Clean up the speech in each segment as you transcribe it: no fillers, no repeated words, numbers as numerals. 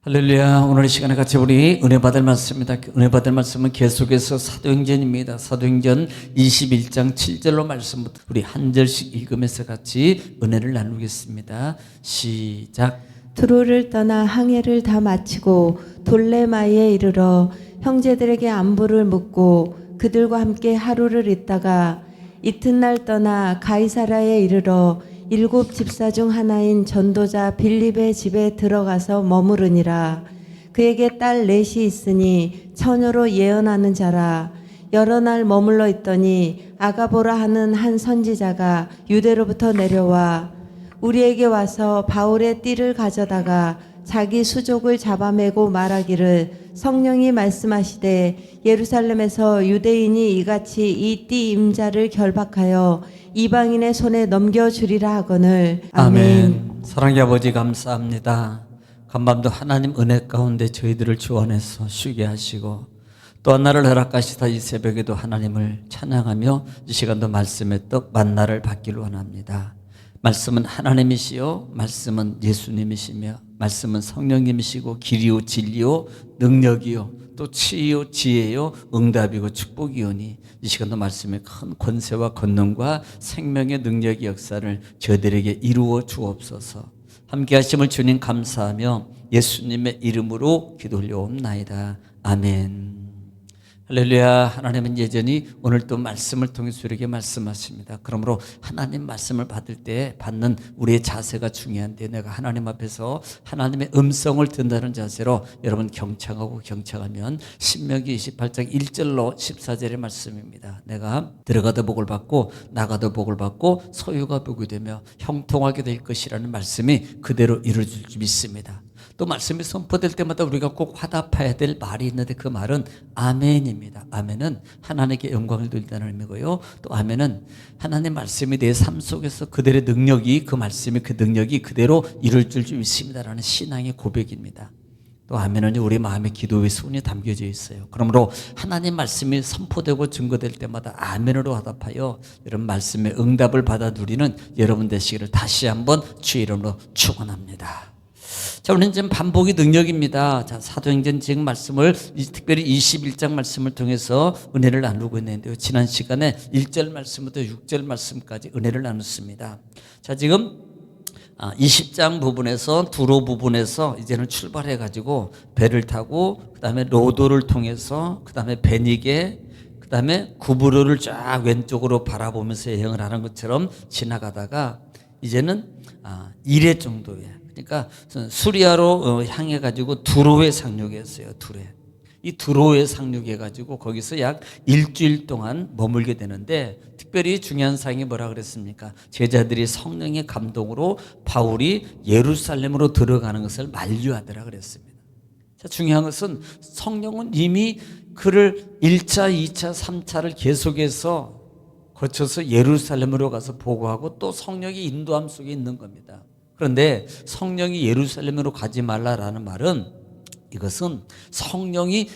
할렐루야. 오늘 이 시간에 같이 우리 은혜 받을 말씀입니다. 은혜 받을 말씀은 계속해서 사도행전입니다. 사도행전 21장 7절로 말씀부터 우리 한 절씩 읽으면서 같이 은혜를 나누겠습니다. 시작. 두로를 떠나 항해를 다 마치고 돌레마이에 이르러 형제들에게 안부를 묻고 그들과 함께 하루를 있다가 이튿날 떠나 가이사라에 이르러 7 집사 중 하나인 전도자 빌립의 집에 들어가서 머무르니라. 그에게 딸 넷이 있으니 처녀로 예언하는 자라. 여러 날 머물러 있더니 아가보라 하는 한 선지자가 유대로부터 내려와 우리에게 와서 바울의 띠를 가져다가 자기 수족을 잡아매고 말하기를 성령이 말씀하시되 예루살렘에서 유대인이 이같이 이 띠 임자를 결박하여 이방인의 손에 넘겨주리라 하거늘. 아멘. 사랑의 아버지 감사합니다. 간밤도 하나님 은혜 가운데 저희들을 주원해서 쉬게 하시고 또 하나를 허락하시다 이 새벽에도 하나님을 찬양하며 이 시간도 말씀의 떡 만나를 받기를 원합니다. 말씀은 하나님이시요 말씀은 예수님이시며 말씀은 성령님이시고 길이요 진리요 능력이요 또 치유 지혜요 응답이고 축복이오니 이 시간도 말씀의 큰 권세와 권능과 생명의 능력의 역사를 저희들에게 이루어 주옵소서. 함께 하심을 주님 감사하며 예수님의 이름으로 기도 올려옵나이다. 아멘. 할렐루야. 하나님은 여전히 오늘 또 말씀을 통해서 우리에게 말씀하십니다. 그러므로 하나님 말씀을 받을 때 받는 우리의 자세가 중요한데 내가 하나님 앞에서 하나님의 음성을 듣는다는 자세로 여러분 경청하면 신명기 28장 1절로 14절의 말씀입니다. 내가 들어가도 복을 받고 나가도 복을 받고 소유가 복이 되며 형통하게 될 것이라는 말씀이 그대로 이루어질 줄 믿습니다. 또 말씀이 선포될 때마다 우리가 꼭 화답해야 될 말이 있는데 그 말은 아멘입니다. 아멘은 하나님께 영광을 돌리다는 의미고요. 또 아멘은 하나님의 말씀이 내 삶 속에서 그들의 능력이 그 말씀이 그 능력이 그대로 이룰 줄 믿습니다라는 신앙의 고백입니다. 또 아멘은 우리 마음의 기도의 수은이 담겨져 있어요. 그러므로 하나님 말씀이 선포되고 증거될 때마다 아멘으로 화답하여 이런 말씀의 응답을 받아 누리는 여러분 되시기를 다시 한번 주의 이름으로 축원합니다. 자, 오늘은 지금 반복의 능력입니다. 자, 사도행전 지금 말씀을 특별히 21장 말씀을 통해서 은혜를 나누고 있는데요. 지난 시간에 1절 말씀부터 6절 말씀까지 은혜를 나눴습니다. 자, 지금 20장 부분에서 두로 부분에서 이제는 출발해 가지고 배를 타고 그다음에 로도를 통해서 그다음에 베니게 그다음에 구브로를 쫙 왼쪽으로 바라보면서 여행을 하는 것처럼 지나가다가 이제는 이레 정도에 그러니까 수리아로 향해 가지고 두로에 상륙했어요. 이 두로에 상륙해 가지고 거기서 약 일주일 동안 머물게 되는데 특별히 중요한 사항이 뭐라 그랬습니까? 제자들이 성령의 감동으로 바울이 예루살렘으로 들어가는 것을 만류하더라 그랬습니다. 자, 중요한 것은 성령은 이미 그를 1차, 2차, 3차를 계속해서 거쳐서 예루살렘으로 가서 보고하고 또 성령의 인도함 속에 있는 겁니다. 그런데 성령이 예루살렘으로 가지 말라라는 말은 이것은 성령이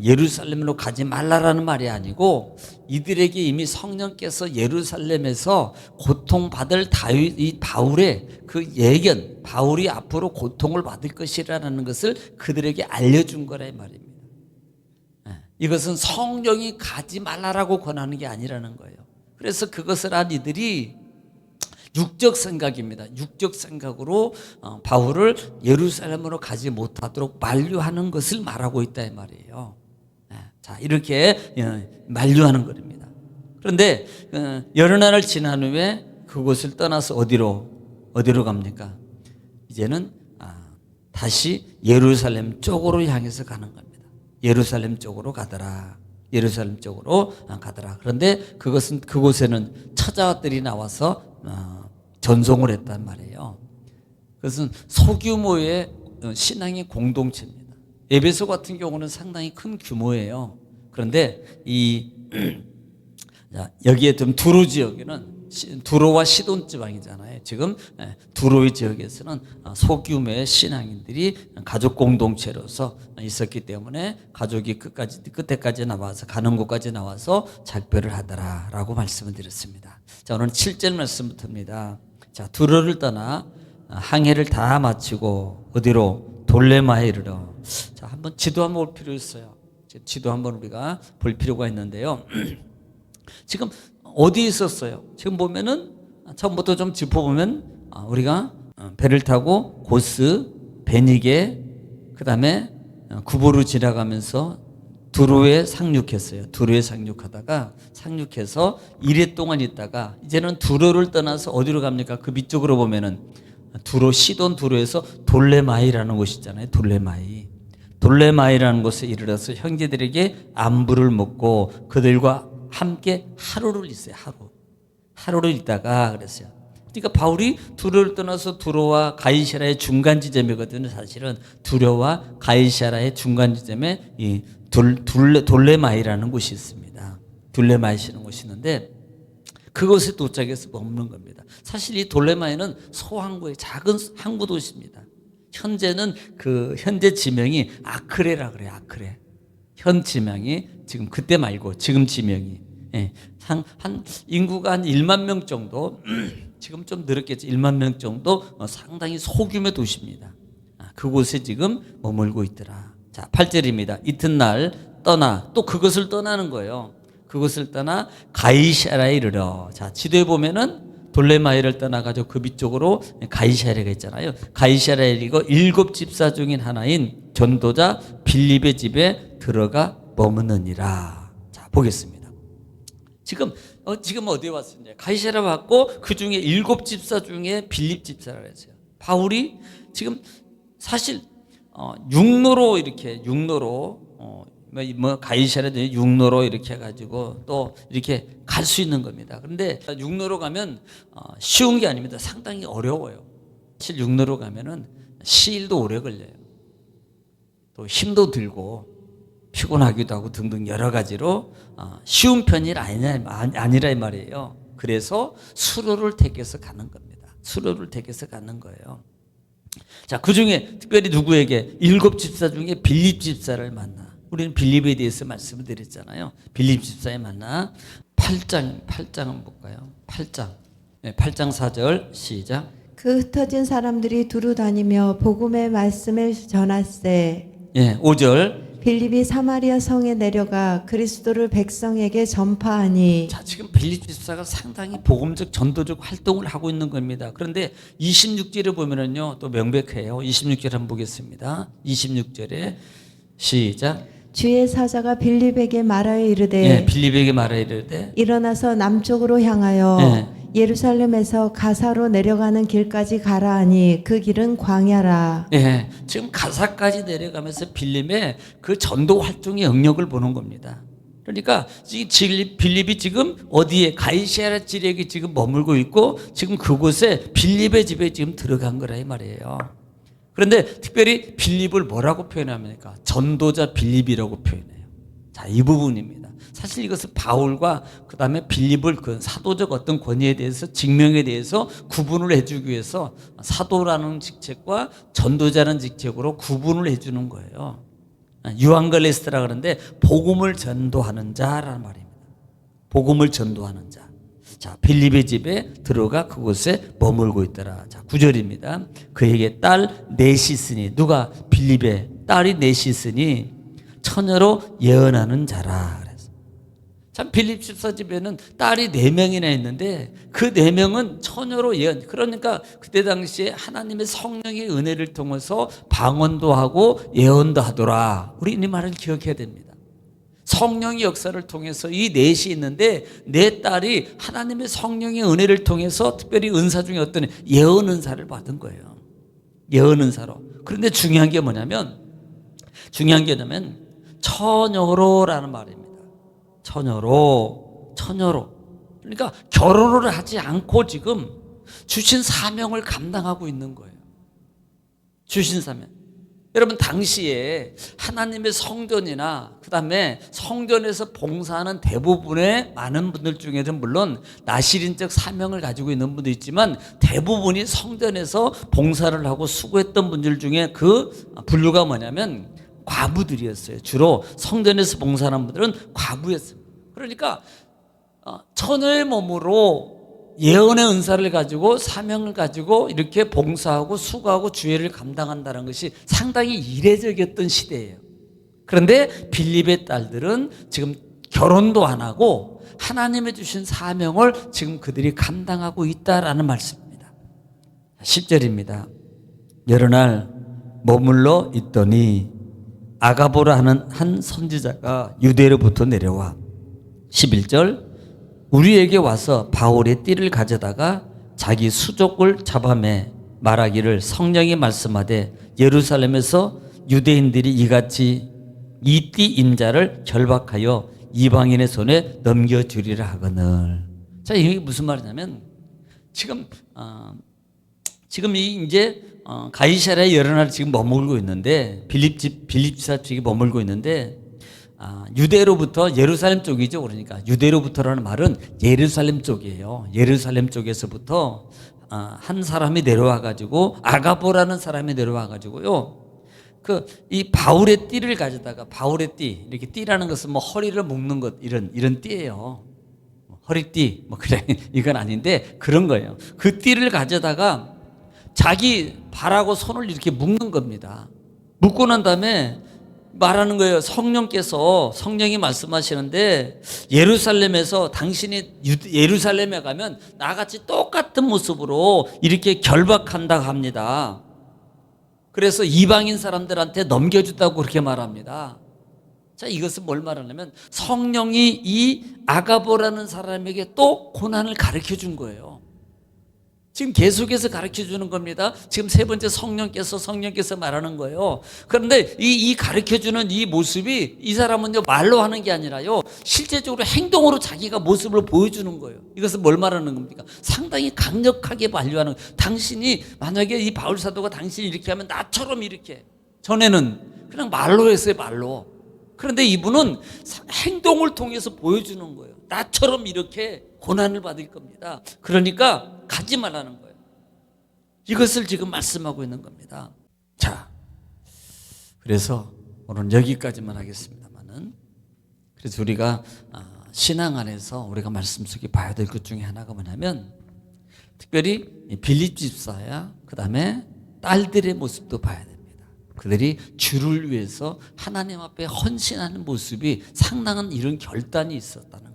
예루살렘으로 가지 말라라는 말이 아니고 이들에게 이미 성령께서 예루살렘에서 고통받을 이 바울의 그 예견, 바울이 앞으로 고통을 받을 것이라는 것을 그들에게 알려준 거라 이 말입니다. 이것은 성령이 가지 말라라고 권하는 게 아니라는 거예요. 그래서 그것을 한 이들이 육적 생각입니다. 육적 생각으로 바울을 예루살렘으로 가지 못하도록 만류하는 것을 말하고 있다 이 말이에요. 자, 이렇게 만류하는 겁니다. 그런데 여러 날을 지난 후에 그곳을 떠나서 어디로 갑니까? 이제는 다시 예루살렘 쪽으로 향해서 가는 겁니다. 예루살렘 쪽으로 가더라. 예루살렘 쪽으로 가더라. 그런데 그곳에는 처자들이 나와서 전송을 했단 말이에요. 그것은 소규모의 신앙의 공동체입니다. 에베소 같은 경우는 상당히 큰 규모예요. 그런데 여기에 좀 두로 지역에는 두로와 시돈 지방이잖아요. 지금 두로의 지역에서는 소규모의 신앙인들이 가족 공동체로서 있었기 때문에 가족이 끝에까지 나와서 가는 곳까지 나와서 작별을 하더라라고 말씀을 드렸습니다. 자, 오늘 7절 말씀부터입니다. 자, 두로를 떠나 항해를 다 마치고 어디로? 돌레마에 이르러. 자, 한번 지도 한번 볼 필요 있어요. 지도 한번 우리가 볼 필요가 있는데요. 지금 어디에 있었어요? 지금 보면은 처음부터 좀 짚어보면 우리가 배를 타고 고스, 베니게, 그 다음에 구보로 지나가면서 두로에 상륙했어요. 두로에 상륙해서 1회 동안 있다가 이제는 두로를 떠나서 어디로 갑니까? 그 밑쪽으로 보면은 두로, 시돈 두로에서 돌레마이라는 곳이 있잖아요. 돌레마이라는 곳에 이르러서 형제들에게 안부를 묻고 그들과 함께 하루를 있어요. 하루를 있다가 그랬어요. 그러니까 바울이 두로를 떠나서 두로와 가이사라의 중간 지점이거든요. 사실은 두로와 가이사라의 중간 지점에 이 돌레마이라는 곳이 있습니다. 돌레마이라는 곳이 있는데 그곳에 도착해서 머무는 겁니다. 사실 이 돌레마이는 소항구의 작은 항구 도시입니다. 현재는 그 현재 지명이 아크레라 그래요. 아크레. 현 지명이 지금 그때 말고 지금 지명이 한 인구가 한 1만 명 정도 지금 좀 늘었겠지. 1만 명 정도 상당히 소규모 도시입니다. 그곳에 지금 머물고 있더라. 자, 8절입니다. 이튿날 떠나 또 그것을 떠나는 거예요. 그것을 떠나 가이사라에 이르러. 자, 지도에 보면은 돌레마이를 떠나가지고 그 밑쪽으로 가이사라가 있잖아요. 가이사라에 이르고 7 집사 중인 하나인 전도자 빌립의 집에 들어가 머무느니라. 자, 보겠습니다. 지금 어디에 왔습니까? 가이사라 왔고 그 중에 7 집사 중에 빌립 집사라고 했어요. 바울이 지금 사실 육로로 가이사라도 육로로 이렇게 해가지고 또 이렇게 갈 수 있는 겁니다. 그런데 육로로 가면 쉬운 게 아닙니다. 상당히 어려워요. 사실 육로로 가면은 시일도 오래 걸려요. 또 힘도 들고 피곤하기도 하고 등등 여러 가지로 쉬운 편이 아니라 이 말이에요. 그래서 수로를 택해서 가는 겁니다. 수로를 택해서 가는 거예요. 자, 그 중에 특별히 누구에게 7 집사 중에 빌립 집사를 만나. 우리는 빌립에 대해서 말씀을 드렸잖아요. 빌립 집사에 만나. 8장 한번 볼까요? 8장 4절 시작. 그 흩어진 사람들이 두루 다니며 복음의 말씀을 전하세. 5절. 빌립이 사마리아 성에 내려가 그리스도를 백성에게 전파하니. 자, 지금 빌립 집사가 상당히 복음적 전도적 활동을 하고 있는 겁니다. 그런데 26절에 보면은요 또 명백해요. 26절 한번 보겠습니다. 26절에 시작. 주의 사자가 빌립에게 말하여 이르되. 빌립에게 말하여 이르되. 일어나서 남쪽으로 향하여 예루살렘에서 가사로 내려가는 길까지 가라 하니 그 길은 광야라. 지금 가사까지 내려가면서 빌립의 그 전도 활동의 영역을 보는 겁니다. 그러니까 빌립이 지금 어디에 가이사라 지역에 지금 머물고 있고 지금 그곳에 빌립의 집에 지금 들어간 거라 이 말이에요. 그런데 특별히 빌립을 뭐라고 표현합니까? 전도자 빌립이라고 표현해요. 자, 이 부분입니다. 사실 이것은 바울과 그 다음에 빌립을 그 사도적 어떤 권위에 대해서 직명에 대해서 구분을 해주기 위해서 사도라는 직책과 전도자라는 직책으로 구분을 해주는 거예요. 유앙글리스트라 그러는데 복음을 전도하는 자라는 말입니다. 복음을 전도하는 자. 자, 빌립의 집에 들어가 그곳에 머물고 있더라. 자, 9절입니다. 그에게 딸 넷이 있으니. 누가? 빌립의 딸이 넷이 있으니 처녀로 예언하는 자라. 그래서 참 빌립 집사 집에는 딸이 4명이나 있는데 그 4명은 처녀로 예언. 그러니까 그때 당시에 하나님의 성령의 은혜를 통해서 방언도 하고 예언도 하더라. 우리 이 말을 기억해야 됩니다. 성령의 역사를 통해서 이 넷이 있는데 내 딸이 하나님의 성령의 은혜를 통해서 특별히 은사 중에 어떤 예언 은사를 받은 거예요. 예언 은사로. 그런데 중요한 게 뭐냐면 처녀로라는 말입니다. 처녀로. 그러니까 결혼을 하지 않고 지금 주신 사명을 감당하고 있는 거예요. 주신 사명. 여러분 당시에 하나님의 성전이나 그 다음에 성전에서 봉사하는 대부분의 많은 분들 중에는 물론 나시린적 사명을 가지고 있는 분도 있지만 대부분이 성전에서 봉사를 하고 수고했던 분들 중에 그 분류가 뭐냐면 과부들이었어요. 주로 성전에서 봉사하는 분들은 과부였습니다. 그러니까 처녀의 몸으로 예언의 은사를 가지고 사명을 가지고 이렇게 봉사하고 수고하고 주의를 감당한다는 것이 상당히 이례적이었던 시대예요. 그런데 빌립의 딸들은 지금 결혼도 안 하고 하나님의 주신 사명을 지금 그들이 감당하고 있다라는 말씀입니다. 10절입니다. 여러 날 머물러 있더니 아가보라 하는 한 선지자가 유대로부터 내려와 11절 우리에게 와서 바울의 띠를 가져다가 자기 수족을 잡아매 말하기를 성령이 말씀하되 예루살렘에서 유대인들이 이같이 이 띠 인자를 결박하여 이방인의 손에 넘겨주리라 하거늘. 자, 이게 무슨 말이냐면 지금 이 이제 가이사랴에 여러 날 지금 머물고 있는데 빌립지사 쪽에 머물고 있는데 유대로부터 예루살렘 쪽이죠. 그러니까 유대로부터라는 말은 예루살렘 쪽이에요. 예루살렘 쪽에서부터 한 사람이 내려와 가지고 아가보라는 사람이 내려와 가지고요. 이 바울의 띠를 가져다가 바울의 띠 이렇게 띠라는 것은 뭐 허리를 묶는 것 이런 띠예요. 허리띠 뭐 그래 이건 아닌데 그런 거예요. 그 띠를 가져다가 자기 발하고 손을 이렇게 묶는 겁니다. 묶고 난 다음에 말하는 거예요. 성령이 말씀하시는데 예루살렘에서 당신이 예루살렘에 가면 나같이 똑같은 모습으로 이렇게 결박한다고 합니다. 그래서 이방인 사람들한테 넘겨준다고 그렇게 말합니다. 자, 이것은 뭘 말하냐면 성령이 이 아가보라는 사람에게 또 고난을 가르쳐 준 거예요. 지금 계속해서 가르쳐 주는 겁니다. 지금 세 번째 성령께서 말하는 거예요. 그런데 이 가르쳐 주는 이 모습이 이 사람은요 말로 하는 게 아니라요 실제적으로 행동으로 자기가 모습을 보여주는 거예요. 이것은 뭘 말하는 겁니까? 상당히 강력하게 만류하는 거예요. 당신이 만약에 이 바울 사도가 당신이 이렇게 하면 나처럼 이렇게 전에는 그냥 말로 했어요. 말로. 그런데 이분은 행동을 통해서 보여주는 거예요. 나처럼 이렇게 고난을 받을 겁니다. 그러니까 가지 말라는 거예요. 이것을 지금 말씀하고 있는 겁니다. 자, 그래서 오늘 여기까지만 하겠습니다만은 그래서 우리가 신앙 안에서 우리가 말씀 속에 봐야 될 것 중에 하나가 뭐냐면 특별히 빌립 집사야 그 다음에 딸들의 모습도 봐야 됩니다. 그들이 주를 위해서 하나님 앞에 헌신하는 모습이 상당한 이런 결단이 있었다는 거예요.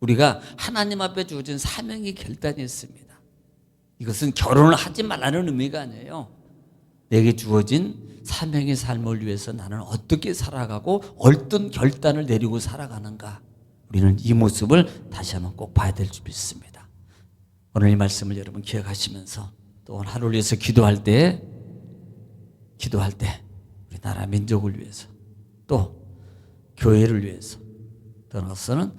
우리가 하나님 앞에 주어진 사명이 결단이 있습니다. 이것은 결혼을 하지 말라는 의미가 아니에요. 내게 주어진 사명의 삶을 위해서 나는 어떻게 살아가고 어떤 결단을 내리고 살아가는가. 우리는 이 모습을 다시 한번 꼭 봐야 될 줄 믿습니다. 오늘 이 말씀을 여러분 기억하시면서 또 오늘 하루를 위해서 기도할 때 우리 나라 민족을 위해서 또 교회를 위해서 또 나서는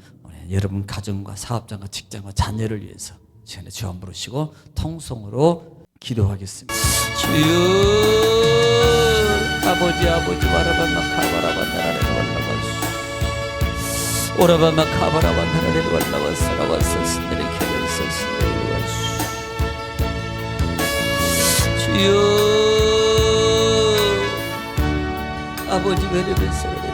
여러분 가정과 사업장과 직장과 자녀를 위해서 시간에 주 한 부르시고 통성으로 기도하겠습니다. 주여 아버지 와라바마 카바라바 나라를 wal라바스 오라바마 카바라바 나라를 wal라바스 라바스 신들의 캐리스 신들의 와스 주여 아버지 외려변세를